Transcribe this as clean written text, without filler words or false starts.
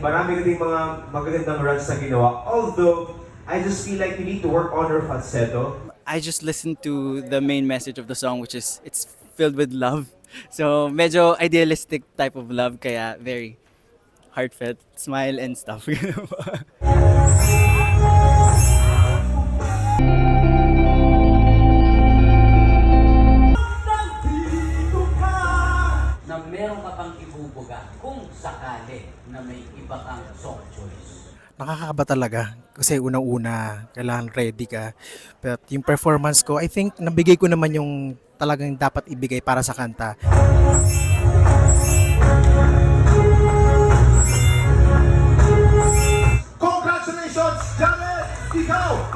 Marami ding mga magagandang runs na ginawa. Although, I just feel like you need to work on your falsetto. I just listened to the main message of the song, which is it's filled with love. So medyo idealistic type of love, kaya very heartfelt, smile and stuff. Na meron ka bang ibubuga kung sakali na may iba kang song choice? Nakakakaba talaga kasi unang-una kailangan ready ka. But yung performance ko, I think nabigay ko naman yung talagang dapat ibigay para sa kanta. Congratulations, Janet! Ikaw